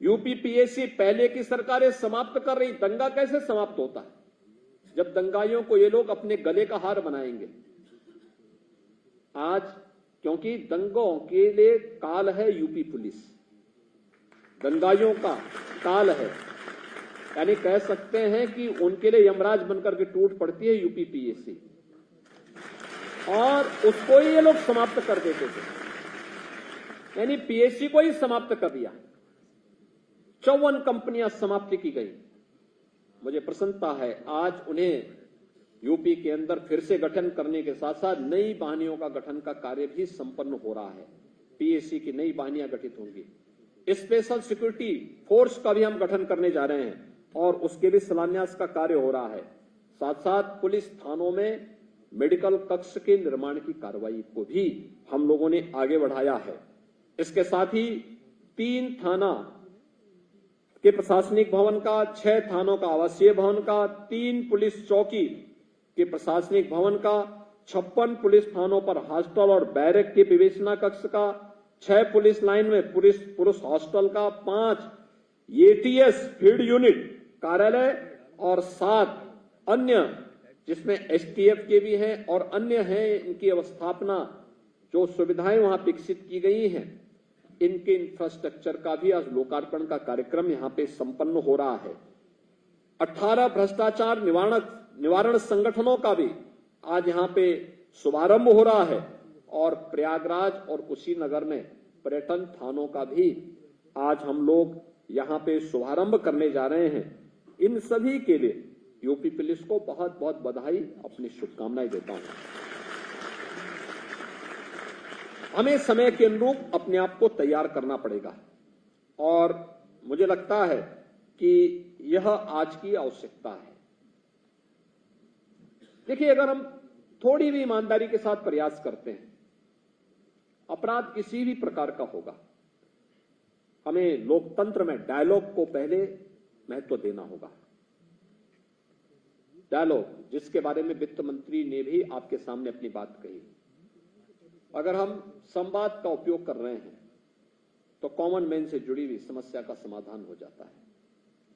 यूपी पीएसी पहले की सरकारें समाप्त कर रही, दंगा कैसे समाप्त होता है? जब दंगाइयों को ये लोग अपने गले का हार बनाएंगे। आज क्योंकि दंगों के लिए काल है यूपी पुलिस, दंगाइयों का काल है, यानी कह सकते हैं कि उनके लिए यमराज बनकर के टूट पड़ती है यूपी पीएसी और उसको ही ये लोग समाप्त कर देते थे, यानी पीएसी को ही समाप्त कर दिया। 54 कंपनियां समाप्त की गई। मुझे प्रसन्नता है आज उन्हें यूपी के अंदर फिर से गठन करने के साथ साथ नई वाहिनियों का गठन का कार्य भी संपन्न हो रहा है। पीएसी की नई वाहिनियां गठित होंगी। स्पेशल सिक्योरिटी फोर्स का भी हम गठन करने जा रहे हैं और उसके भी शिलान्यास का कार्य हो रहा है। साथ साथ पुलिस थानों में मेडिकल कक्ष के निर्माण की कार्रवाई को भी हम लोगों ने आगे बढ़ाया है। इसके साथ ही 3 थाना के प्रशासनिक भवन का, 6 थानों का आवासीय भवन का, 3 पुलिस चौकी के प्रशासनिक भवन का, 56 पुलिस थानों पर हॉस्टल और बैरक के विवेचना कक्ष का, 6 पुलिस लाइन में पुरुष हॉस्टल का, 5 एटीएस फील्ड यूनिट कार्यालय और 7 अन्य जिसमें एसटीएफ के भी हैं और अन्य हैं, इनकी अवस्थापना जो सुविधाएं वहां विकसित की गई हैं, इनके इंफ्रास्ट्रक्चर का भी आज लोकार्पण का कार्यक्रम यहां पे संपन्न हो रहा है। 18 भ्रष्टाचार निवारण संगठनों का भी आज यहां पे शुभारंभ हो रहा है और प्रयागराज और कुशीनगर में पर्यटन थानों का भी आज हम लोग यहां पे शुभारंभ करने जा रहे हैं। इन सभी के लिए यूपी पुलिस को बहुत बहुत बधाई, अपनी शुभकामनाएं देता हूं। हमें समय के अनुरूप अपने आप को तैयार करना पड़ेगा और मुझे लगता है कि यह आज की आवश्यकता है। देखिए, अगर हम थोड़ी भी ईमानदारी के साथ प्रयास करते हैं, अपराध किसी भी प्रकार का होगा, हमें लोकतंत्र में डायलॉग को पहले महत्व देना होगा। डायलॉग, जिसके बारे में वित्त मंत्री ने भी आपके सामने अपनी बात कही। अगर हम संवाद का उपयोग कर रहे हैं तो कॉमन मैन से जुड़ी हुई समस्या का समाधान हो जाता है।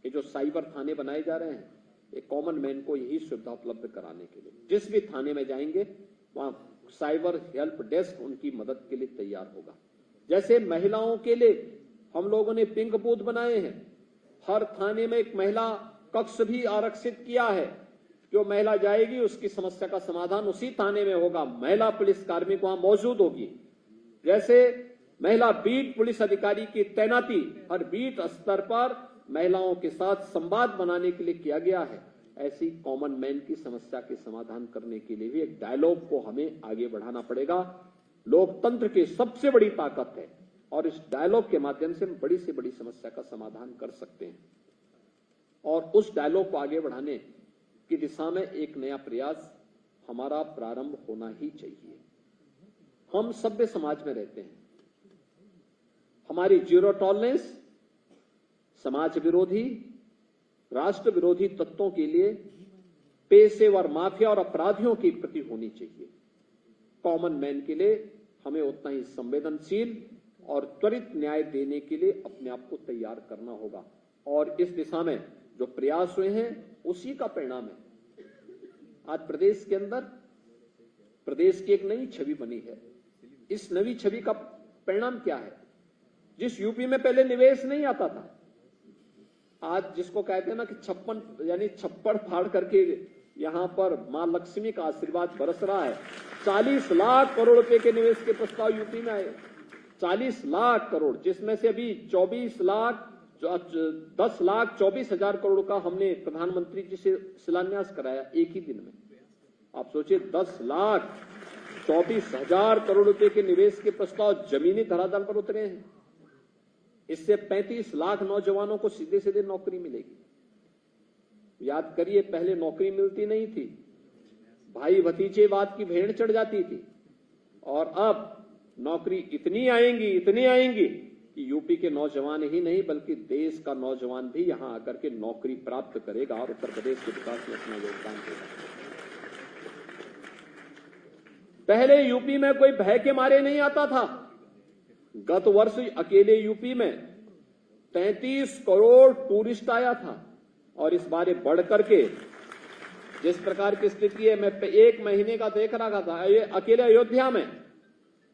ये जो साइबर थाने बनाए जा रहे हैं, ये कॉमन मैन को यही सुविधा उपलब्ध कराने के लिए, जिस भी थाने में जाएंगे वहां साइबर हेल्प डेस्क उनकी मदद के लिए तैयार होगा। जैसे महिलाओं के लिए हम लोगों ने पिंक बूथ बनाए हैं, हर थाने में एक महिला कक्ष भी आरक्षित किया है। जो महिला जाएगी उसकी समस्या का समाधान उसी थाने में होगा, महिला पुलिस कार्मी वहां मौजूद होगी। जैसे महिला बीट पुलिस अधिकारी की तैनाती हर बीट स्तर पर महिलाओं के साथ संवाद बनाने के लिए किया गया है, ऐसी कॉमन मैन की समस्या के समाधान करने के लिए भी एक डायलॉग को हमें आगे बढ़ाना पड़ेगा। लोकतंत्र की सबसे बड़ी ताकत है और इस डायलॉग के माध्यम से हम बड़ी से बड़ी समस्या का समाधान कर सकते हैं और उस डायलॉग को आगे बढ़ाने की दिशा में एक नया प्रयास हमारा प्रारंभ होना ही चाहिए। हम सभ्य समाज में रहते हैं, हमारी जीरो टॉलरेंस समाज विरोधी, राष्ट्र विरोधी तत्वों के लिए, पेशेवर माफिया और अपराधियों के प्रति होनी चाहिए। कॉमन मैन के लिए हमें उतना ही संवेदनशील और त्वरित न्याय देने के लिए अपने आप को तैयार करना होगा और इस दिशा में जो प्रयास हुए हैं उसी का परिणाम है। आज प्रदेश के अंदर प्रदेश की एक नई छवि बनी है। इस नई छवि का परिणाम क्या है? जिस यूपी में पहले निवेश नहीं आता था, आज जिसको कहते हैं ना कि छप्पड़ फाड़ करके यहां पर मां लक्ष्मी का आशीर्वाद बरस रहा है। 40 लाख करोड़ रुपए के निवेश के प्रस्ताव यूपी में आए, 40 लाख करोड़, जिसमें से अभी 10,24,000 करोड़ का हमने प्रधानमंत्री जी से शिलान्यास कराया एक ही दिन में। आप सोचिए 10,24,000 करोड़ रुपए के निवेश के प्रस्ताव जमीनी धरातल पर उतरे हैं। इससे 35 लाख नौजवानों को सीधे सीधे नौकरी मिलेगी। याद करिए, पहले नौकरी मिलती नहीं थी, भाई भतीजेवाद की भेड़ चढ़ जाती थी और अब नौकरी इतनी आएंगी कि यूपी के नौजवान ही नहीं बल्कि देश का नौजवान भी यहां आकर के नौकरी प्राप्त करेगा और उत्तर प्रदेश के विकास में अपना योगदान देगा। पहले यूपी में कोई भय के मारे नहीं आता था। गत वर्ष अकेले यूपी में 33 करोड़ टूरिस्ट आया था और इस बार बढ़ करके जिस प्रकार की स्थिति है, मैं एक महीने का देख रहा था, अकेले अयोध्या में,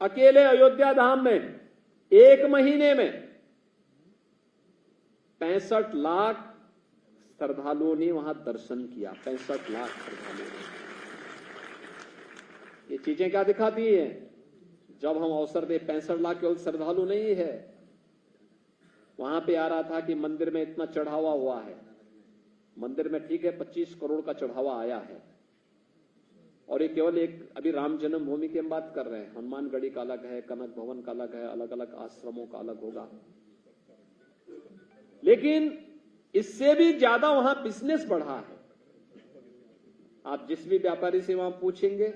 अकेले अयोध्या धाम में एक महीने में 65 लाख श्रद्धालुओं ने वहां दर्शन किया। 65 लाख श्रद्धालुओं ने। ये चीजें क्या दिखाती हैं? जब हम अवसर दे 65 लाख केवल श्रद्धालु नहीं है, वहां पे आ रहा था कि मंदिर में इतना चढ़ावा हुआ है। मंदिर में ठीक है 25 करोड़ का चढ़ावा आया है और ये केवल एक अभी राम जन्मभूमि की हम बात कर रहे हैं। हनुमानगढ़ी का अलग है, कनक भवन का अलग है, अलग अलग आश्रमों का अलग होगा। लेकिन इससे भी ज्यादा वहां बिजनेस बढ़ा है। आप जिस भी व्यापारी से वहां पूछेंगे,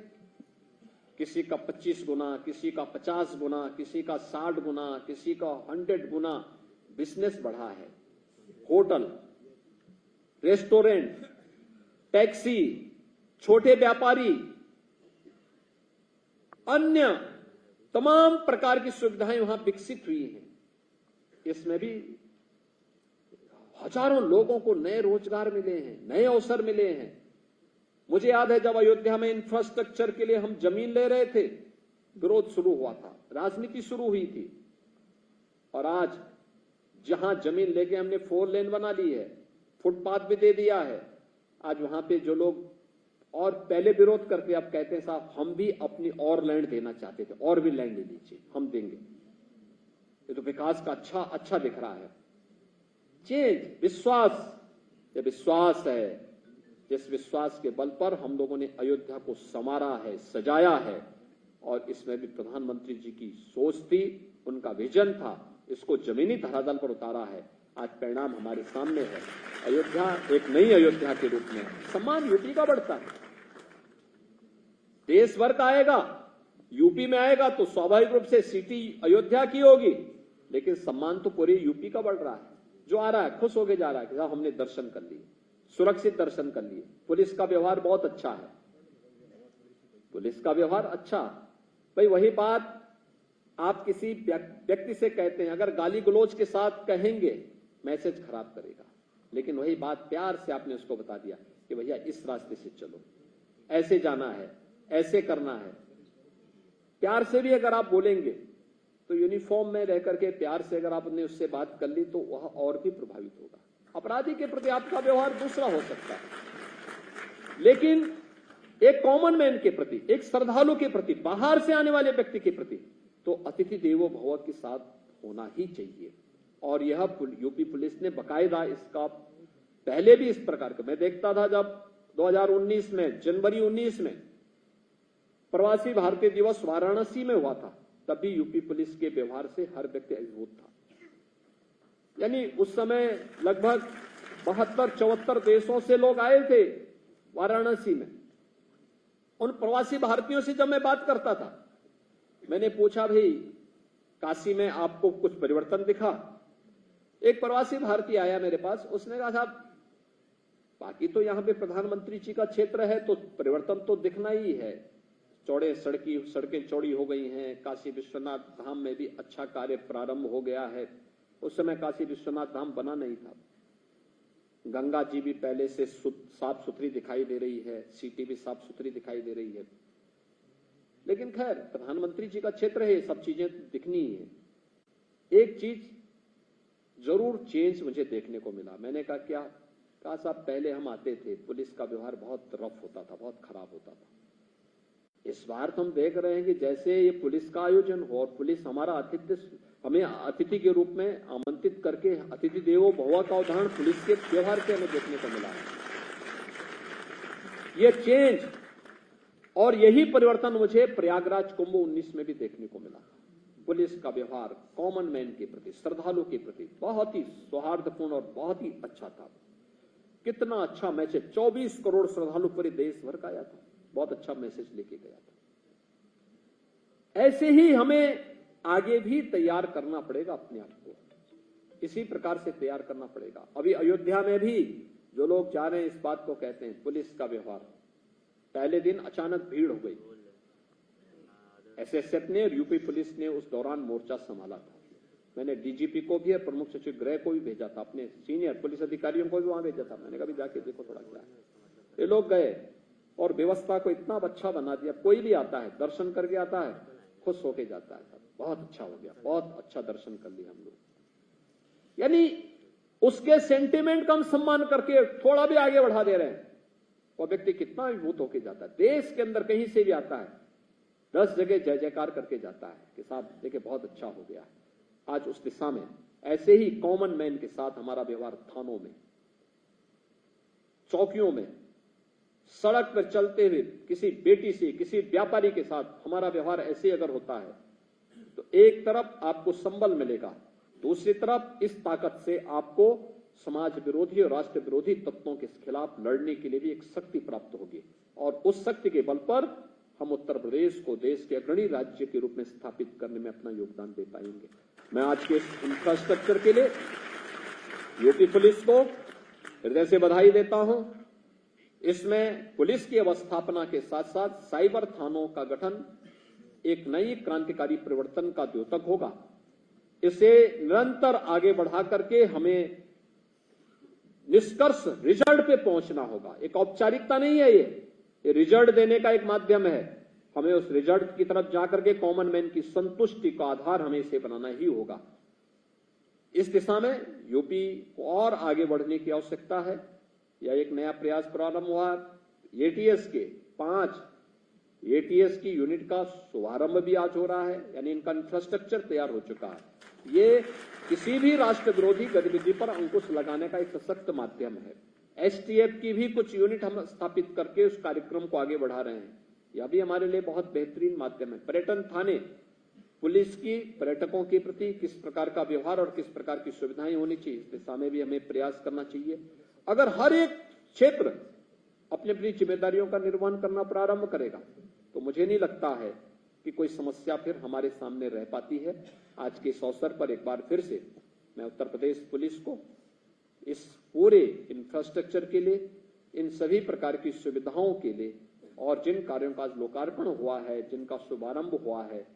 किसी का 25 गुना, किसी का 50 गुना, किसी का 60 गुना, किसी का 100 गुना बिजनेस बढ़ा है। होटल, रेस्टोरेंट, टैक्सी, छोटे व्यापारी, अन्य तमाम प्रकार की सुविधाएं वहां विकसित हुई हैं। इसमें भी हजारों लोगों को नए रोजगार मिले हैं, नए अवसर मिले हैं। मुझे याद है जब अयोध्या में इंफ्रास्ट्रक्चर के लिए हम जमीन ले रहे थे, विरोध शुरू हुआ था, राजनीति शुरू हुई थी और आज जहां जमीन लेके हमने 4 लेन बना ली है, फुटपाथ भी दे दिया है। आज वहां पे जो लोग और पहले विरोध करके अब कहते हैं साहब हम भी अपनी और लैंड देना चाहते थे, और भी लैंड ले लीजिए, हम देंगे। ये तो विकास का अच्छा दिख रहा है। चेंज, विश्वास, ये विश्वास है जिस विश्वास के बल पर हम लोगों ने अयोध्या को संवारा है, सजाया है और इसमें भी प्रधानमंत्री जी की सोच थी, उनका विजन था, इसको जमीनी धरातल पर उतारा है। आज परिणाम हमारे सामने है। अयोध्या एक नई अयोध्या के रूप में सम्मान यूपी का बढ़ता है। देश भर का आएगा, यूपी में आएगा तो स्वाभाविक रूप से सिटी अयोध्या की होगी, लेकिन सम्मान तो पूरे यूपी का बढ़ रहा है। जो आ रहा है खुश होके जा रहा है कि साहब हमने दर्शन कर लिए, सुरक्षित दर्शन कर लिए। पुलिस का व्यवहार बहुत अच्छा है, पुलिस का व्यवहार अच्छा। भाई वही बात आप किसी व्यक्ति से कहते हैं, अगर गाली गलौज के साथ कहेंगे मैसेज खराब करेगा, लेकिन वही बात प्यार से आपने उसको बता दिया कि भैया इस रास्ते से चलो, ऐसे जाना है, ऐसे करना है। प्यार से भी अगर आप बोलेंगे तो यूनिफॉर्म में रह करके प्यार से अगर आपने उससे बात कर ली तो वह और भी प्रभावित होगा। अपराधी के प्रति आपका व्यवहार दूसरा हो सकता है, लेकिन एक कॉमन मैन के प्रति, एक श्रद्धालु के प्रति, बाहर से आने वाले व्यक्ति के प्रति तो अतिथि देवो भव के साथ होना ही चाहिए। और यह यूपी पुलिस ने बकायदा इसका पहले भी इस प्रकार का मैं देखता था, जब 2019 में जनवरी 19 में प्रवासी भारतीय दिवस वाराणसी में हुआ था, तब भी यूपी पुलिस के व्यवहार से हर व्यक्ति अभिभूत था। यानी उस समय लगभग 72-74 देशों से लोग आए थे वाराणसी में। उन प्रवासी भारतीयों से जब मैं बात करता था, मैंने पूछा, भाई काशी में आपको कुछ परिवर्तन दिखा? एक प्रवासी भारतीय आया मेरे पास, उसने कहा, साहब बाकी तो यहां पे प्रधानमंत्री जी का क्षेत्र है तो परिवर्तन तो दिखना ही है, चौड़े सड़कें चौड़ी हो गई हैं, काशी विश्वनाथ धाम में भी अच्छा कार्य प्रारंभ हो गया है। उस समय काशी विश्वनाथ धाम बना नहीं था। गंगा जी भी पहले से साफ सुथरी दिखाई दे रही है, सिटी भी साफ सुथरी दिखाई दे रही है। लेकिन खैर प्रधानमंत्री जी का क्षेत्र है, सब चीजें दिखनी ही है। एक चीज जरूर चेंज मुझे देखने को मिला। मैंने कहा, क्या? कहा, साहब पहले हम आते थे, पुलिस का व्यवहार बहुत रफ होता था, बहुत खराब होता था। इस बार तो हम देख रहे हैं कि जैसे ये पुलिस का आयोजन हो और पुलिस हमारा हमें अतिथि के रूप में आमंत्रित करके अतिथि देवो भव का उदाहरण पुलिस के व्यवहार से हमें देखने को मिला है। ये चेंज और यही परिवर्तन मुझे प्रयागराज कुंभ 19 में भी देखने को मिला। पुलिस का व्यवहार कॉमन मैन के प्रति, श्रद्धालु के प्रति बहुत ही सौहार्दपूर्ण और बहुत ही अच्छा था। कितना अच्छा मैसेज, 24 करोड़ श्रद्धालु पूरे देश भर का आया था, बहुत अच्छा मैसेज लेके गया था। ऐसे ही हमें आगे भी तैयार करना पड़ेगा अपने आप को, इसी प्रकार से तैयार करना पड़ेगा। अभी अयोध्या में भी जो लोग जा रहे हैं इस बात को कहते हैं, पुलिस का व्यवहार। पहले दिन अचानक भीड़ हो गई, एसएसएफ ने और यूपी पुलिस ने उस दौरान मोर्चा संभाला था। मैंने डीजीपी को भी और प्रमुख सचिव गृह को भी भेजा था, अपने सीनियर पुलिस अधिकारियों को भी वहां भेजा था। मैंने कहा भी जाके देखो थोड़ा क्या है। ये लोग गए और व्यवस्था को इतना अच्छा बना दिया। कोई भी आता है, दर्शन करके आता है, खुश होके जाता है, बहुत अच्छा हो गया, बहुत अच्छा दर्शन कर लिया हम लोग। यानी उसके सेंटिमेंट का हम सम्मान करके थोड़ा भी आगे बढ़ा दे रहे हैं। वो व्यक्ति कितना अभिभूत होके जाता है। देश के अंदर कहीं से भी आता है, 10 जगह जय जयकार करके जाता है कि साहब देखिए बहुत अच्छा हो गया है। आज उस दिशा में ऐसे ही कॉमन मैन के साथ हमारा व्यवहार थानों में, चौकियों में, सड़क पर चलते हुए किसी बेटी से, किसी व्यापारी के साथ हमारा व्यवहार ऐसे अगर होता है तो एक तरफ आपको संबल मिलेगा, दूसरी तरफ इस ताकत से आपको समाज विरोधी और राष्ट्र विरोधी तत्वों के खिलाफ लड़ने के लिए भी एक शक्ति प्राप्त होगी। और उस शक्ति के बल पर हम उत्तर प्रदेश को देश के अग्रणी राज्य के रूप में स्थापित करने में अपना योगदान दे पाएंगे। मैं आज के इस इंफ्रास्ट्रक्चर के लिए यूपी पुलिस को हृदय से बधाई देता हूं। इसमें पुलिस की अवस्थापना के साथ साथ साइबर थानों का गठन एक नई क्रांतिकारी परिवर्तन का द्योतक होगा। इसे निरंतर आगे बढ़ा करके हमें निष्कर्ष रिजल्ट पे पहुंचना होगा। एक औपचारिकता नहीं है, ये रिजल्ट देने का एक माध्यम है। हमें उस रिजल्ट की तरफ जाकर के कॉमन मैन की संतुष्टि का आधार हमें इसे बनाना ही होगा। इस दिशा में यूपी को और आगे बढ़ने की आवश्यकता है। यह एक नया प्रयास प्रारंभ हुआ। एटीएस के 5 एटीएस की यूनिट का शुभारंभ भी आज हो रहा है, यानी इनका इंफ्रास्ट्रक्चर तैयार हो चुका है। ये किसी भी राष्ट्र विरोधी गतिविधि पर अंकुश लगाने का एक सशक्त माध्यम है। एसटीएफ की भी कुछ यूनिट हम स्थापित करके उस कार्यक्रम को आगे बढ़ा रहे हैं। यह भी हमारे लिए बहुत बेहतरीन माध्यम है। पर्यटन थाने, पुलिस की पर्यटकों के प्रति किस प्रकार का व्यवहार और किस प्रकार की सुविधाएं होनी चाहिए, इस दिशा में भी हमें प्रयास करना चाहिए। अगर हर एक क्षेत्र अपनी अपनी जिम्मेदारियों का निर्वहन करना प्रारंभ करेगा तो मुझे नहीं लगता है कि कोई समस्या फिर हमारे सामने रह पाती है। आज के इस अवसर पर एक बार फिर से मैं उत्तर प्रदेश पुलिस को इस पूरे इंफ्रास्ट्रक्चर के लिए, इन सभी प्रकार की सुविधाओं के लिए और जिन कार्यों का आज लोकार्पण हुआ है, जिनका शुभारंभ हुआ है,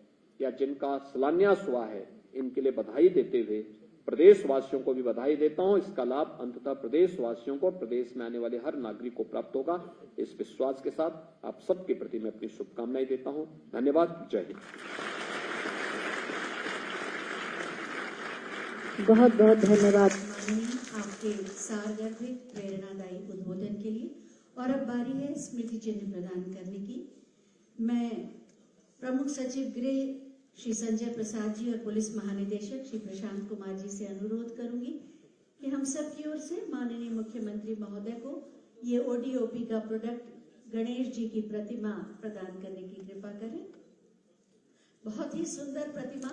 या जिनका शिलान्यास हुआ है, इनके लिए बधाई देते हुए प्रदेशवासियों को भी बधाई देता हूं। इसका लाभ अंततः प्रदेशवासियों को और प्रदेश में आने वाले हर नागरिक को प्राप्त होगा। इस विश्वास के साथ आप सबके प्रति मैं अपनी शुभकामनाएं देता हूं। धन्यवाद। जय हिंद। बहुत बहुत धन्यवाद आपके सारगर्भित प्रेरणादायी उद्बोधन के लिए। और अब बारी है स्मृति चिन्ह प्रदान करने की। मैं प्रमुख सचिव गृह श्री संजय प्रसाद जी और पुलिस महानिदेशक श्री प्रशांत कुमार जी से अनुरोध करूंगी कि हम सब की ओर से माननीय मुख्यमंत्री महोदय को ये ओडीओपी का प्रोडक्ट गणेश जी की प्रतिमा प्रदान करने की कृपा करें। बहुत ही सुंदर प्रतिमा